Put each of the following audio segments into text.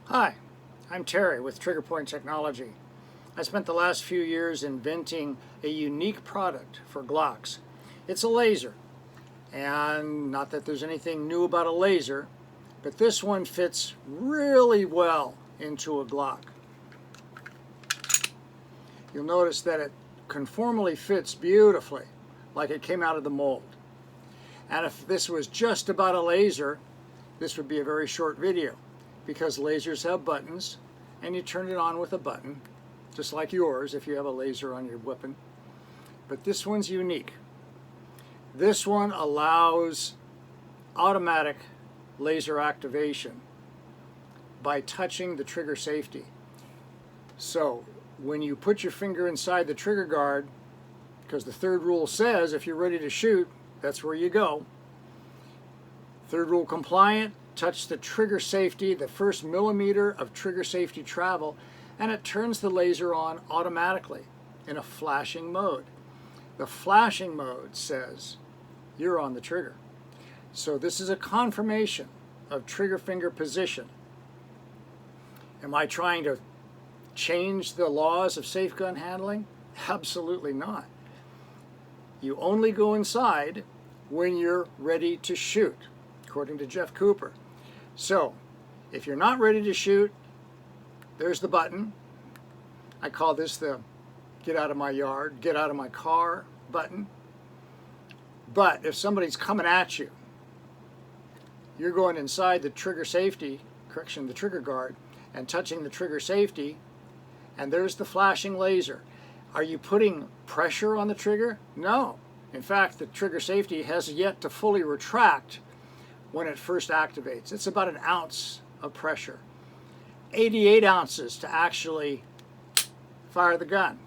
Hi, I'm Terry with TriggerPoint Technology. I spent the last few years inventing a unique product for Glocks. It's a laser, and not that there's anything new about a laser, but this one fits really well into a Glock. You'll notice that it conformally fits beautifully, like it came out of the mold. And if this was just about a laser, this would be a very short video, because lasers have buttons and you turn it on with a button, just like yours if you have a laser on your weapon. But this one's unique. This one allows automatic laser activation by touching the trigger safety. So when you put your finger inside the trigger guard, because the third rule says if you're ready to shoot, that's where you go. Third rule compliant, touch the trigger safety, the first millimeter of trigger safety travel, and it turns the laser on automatically in a flashing mode. The flashing mode says you're on the trigger. So this is a confirmation of trigger finger position. Am I trying to change the laws of safe gun handling? Absolutely not. You only go inside when you're ready to shoot, according to Jeff Cooper. So, if you're not ready to shoot, there's the button. I call this the get out of my yard, get out of my car button. But if somebody's coming at you, you're going inside the trigger safety, the trigger guard, and touching the trigger safety, and there's the flashing laser. Are you putting pressure on the trigger? No. In fact, the trigger safety has yet to fully retract when it first activates. It's about an ounce of pressure. 88 ounces to actually fire the gun.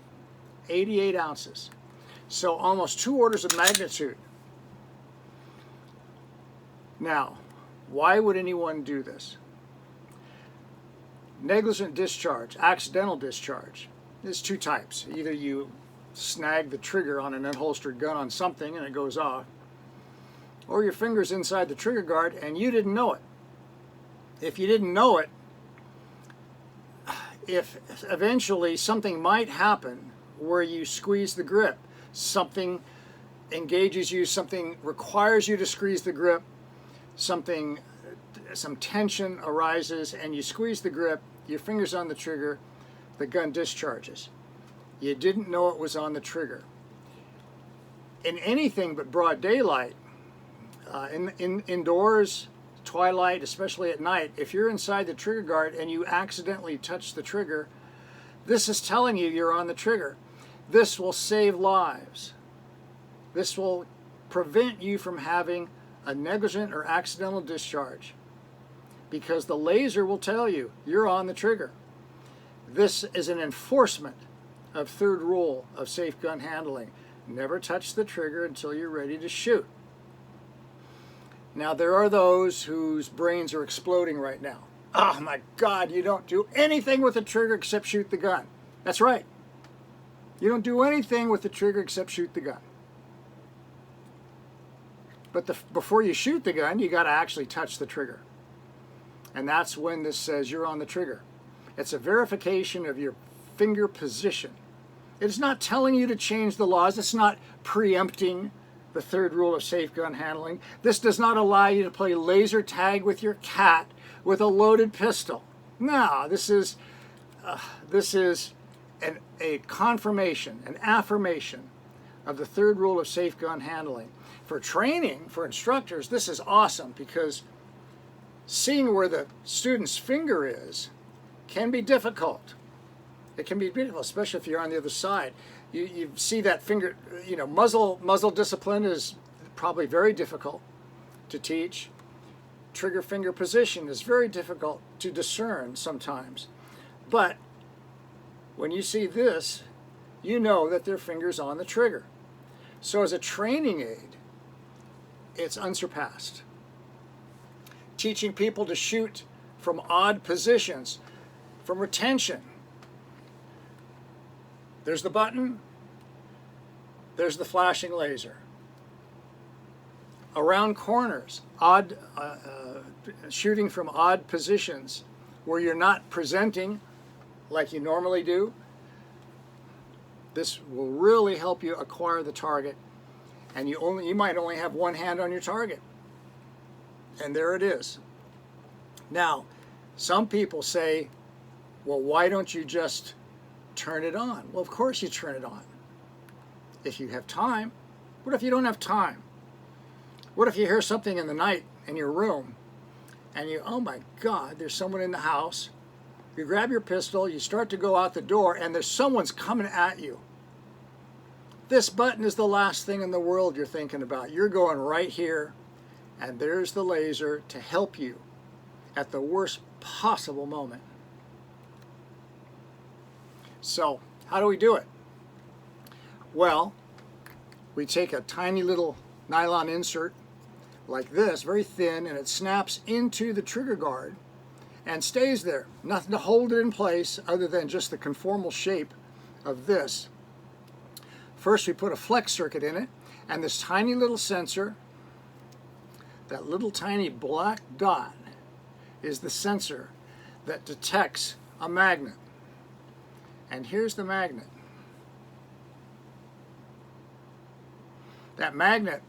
88 ounces. So almost 2 orders of magnitude. Now, why would anyone do this? Negligent discharge, accidental discharge. There's 2 types. Either you snag the trigger on an unholstered gun on something and it goes off, or your finger's inside the trigger guard and you didn't know it. If you didn't know it, if eventually something might happen where you squeeze the grip, something engages you, something requires you to squeeze the grip, some tension arises and you squeeze the grip, your finger's on the trigger, the gun discharges. You didn't know it was on the trigger. In anything but broad daylight, indoors, twilight, especially at night, if you're inside the trigger guard and you accidentally touch the trigger, this is telling you you're on the trigger. This will save lives. This will prevent you from having a negligent or accidental discharge, because the laser will tell you you're on the trigger. This is an enforcement of third rule of safe gun handling. Never touch the trigger until you're ready to shoot. Now, there are those whose brains are exploding right now. Oh my God, you don't do anything with the trigger except shoot the gun. That's right. You don't do anything with the trigger except shoot the gun. But before you shoot the gun, you got to actually touch the trigger. And that's when this says you're on the trigger. It's a verification of your finger position. It's not telling you to change the laws. It's not preempting the third rule of safe gun handling. This does not allow you to play laser tag with your cat with a loaded pistol. No, this is a confirmation, an affirmation of the third rule of safe gun handling. For training, for instructors, this is awesome, because seeing where the student's finger is can be difficult. It can be difficult, especially if you're on the other side. You see that finger, muzzle discipline is probably very difficult to teach. Trigger finger position is very difficult to discern sometimes. But when you see this, you know that their finger's on the trigger. So as a training aid, it's unsurpassed. Teaching people to shoot from odd positions, from retention. There's the button, there's the flashing laser. Around corners, shooting from odd positions where you're not presenting like you normally do. This will really help you acquire the target, and you might only have one hand on your target. And there it is. Now, some people say, well, why don't you just turn it on? Well, of course you turn it on. If you have time. What if you don't have time? What if you hear something in the night in your room and you, oh my God, there's someone in the house. You grab your pistol, you start to go out the door, and there's someone's coming at you. This button is the last thing in the world you're thinking about. You're going right here, and there's the laser to help you at the worst possible moment. So, how do we do it? Well, we take a tiny little nylon insert like this, very thin, and it snaps into the trigger guard and stays there. Nothing to hold it in place other than just the conformal shape of this. First, we put a flex circuit in it, and this tiny little sensor, that little tiny black dot, is the sensor that detects a magnet. And here's the magnet. That magnet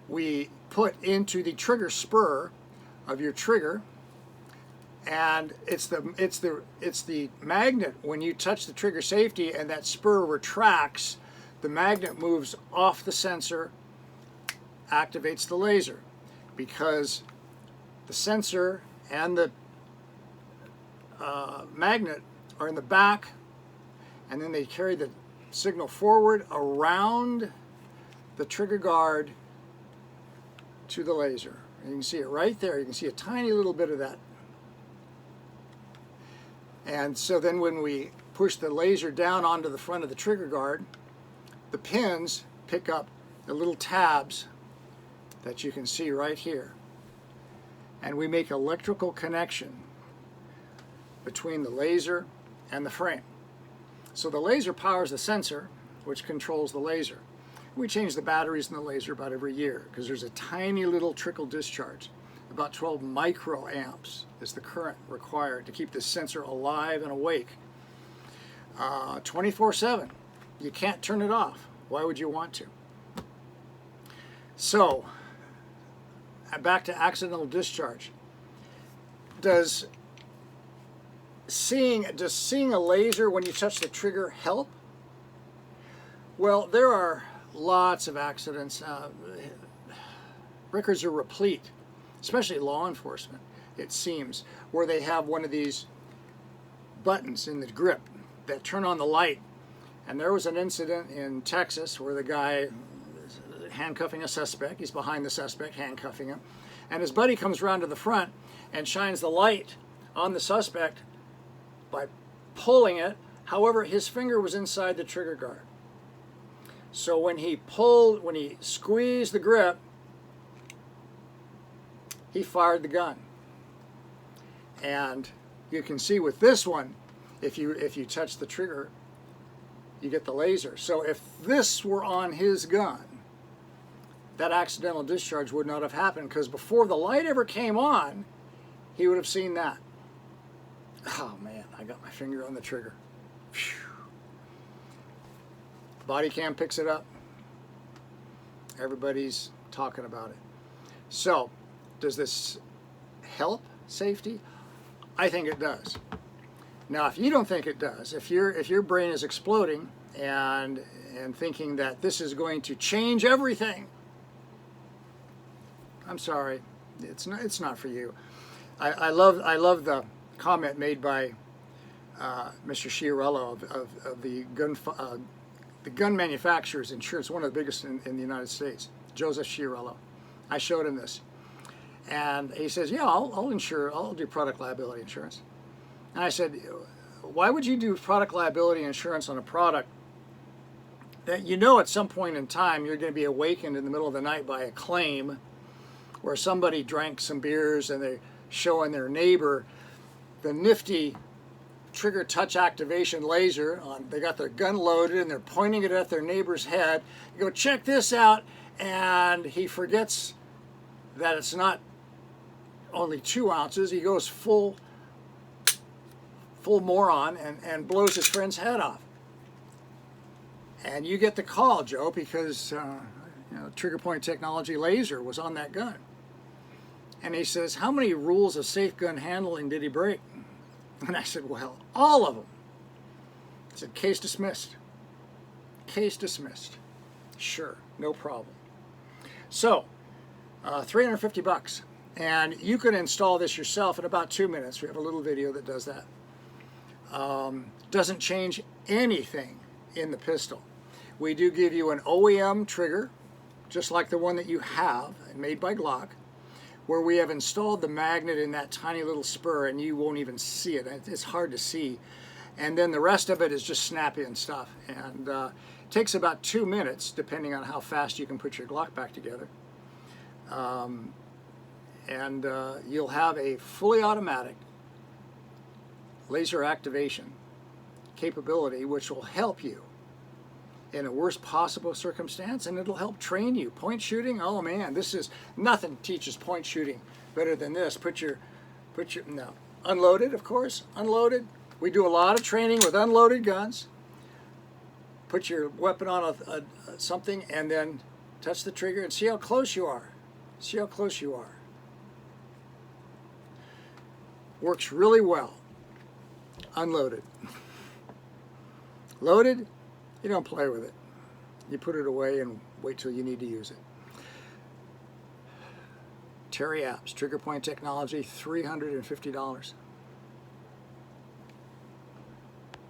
we put into the trigger spur of your trigger, and it's the magnet. When you touch the trigger safety and that spur retracts, the magnet moves off the sensor, activates the laser, because the sensor and the magnet are in the back, and then they carry the signal forward around the trigger guard to the laser. And you can see it right there. You can see a tiny little bit of that. And so then when we push the laser down onto the front of the trigger guard, the pins pick up the little tabs that you can see right here. And we make electrical connection between the laser and the frame. So the laser powers the sensor, which controls the laser. We change the batteries in the laser about every year because there's a tiny little trickle discharge. About 12 microamps is the current required to keep the sensor alive and awake 24/7. You can't turn it off. Why would you want to? So, back to accidental discharge. Does seeing a laser when you touch the trigger help? Well, there are lots of accidents. Records are replete, especially law enforcement, it seems, where they have one of these buttons in the grip that turn on the light. And there was an incident in Texas where the guy is handcuffing a suspect. He's behind the suspect, handcuffing him. And his buddy comes around to the front and shines the light on the suspect by pulling it. However, his finger was inside the trigger guard. So when he squeezed the grip, he fired the gun. And you can see with this one, if you touch the trigger, you get the laser. So if this were on his gun, that accidental discharge would not have happened, because before the light ever came on, he would have seen that. Oh man, I got my finger on the trigger. Phew. Body cam picks it up. Everybody's talking about it. So, does this help safety? I think it does. Now, if you don't think it does, if your brain is exploding and thinking that this is going to change everything, I'm sorry, it's not for you. I love the comment made by Mr. Sciarello of the gun manufacturers insurance, one of the biggest in the United States, Joseph Sciarello. I showed him this, and he says, "Yeah, I'll do product liability insurance." And I said, "Why would you do product liability insurance on a product that you know at some point in time you're going to be awakened in the middle of the night by a claim where somebody drank some beers and they're showing their neighbor the nifty trigger touch activation laser on, they got their gun loaded and they're pointing it at their neighbor's head. You go, check this out," and he forgets that it's not only 2 ounces. He goes full full moron and blows his friend's head off. And you get the call, Joe, because Trigger Point Technology laser was on that gun. And he says, how many rules of safe gun handling did he break? And I said, well, all of them. He said, case dismissed. Case dismissed. Sure, no problem. So, $350. And you can install this yourself in about 2 minutes. We have a little video that does that. Doesn't change anything in the pistol. We do give you an OEM trigger, just like the one that you have, made by Glock, where we have installed the magnet in that tiny little spur and you won't even see it. It's hard to see. And then the rest of it is just snap-in stuff. And it takes about 2 minutes, depending on how fast you can put your Glock back together. You'll have a fully automatic laser activation capability, which will help you in the worst possible circumstance, and it'll help train you. Point shooting, oh man, this is nothing teaches point shooting better than this. No, unloaded, of course, unloaded. We do a lot of training with unloaded guns. Put your weapon on something and then touch the trigger and see how close you are. See how close you are. Works really well. Unloaded. Loaded, you don't play with it. You put it away and wait till you need to use it. Terry Apps, Trigger Point Technology, $350.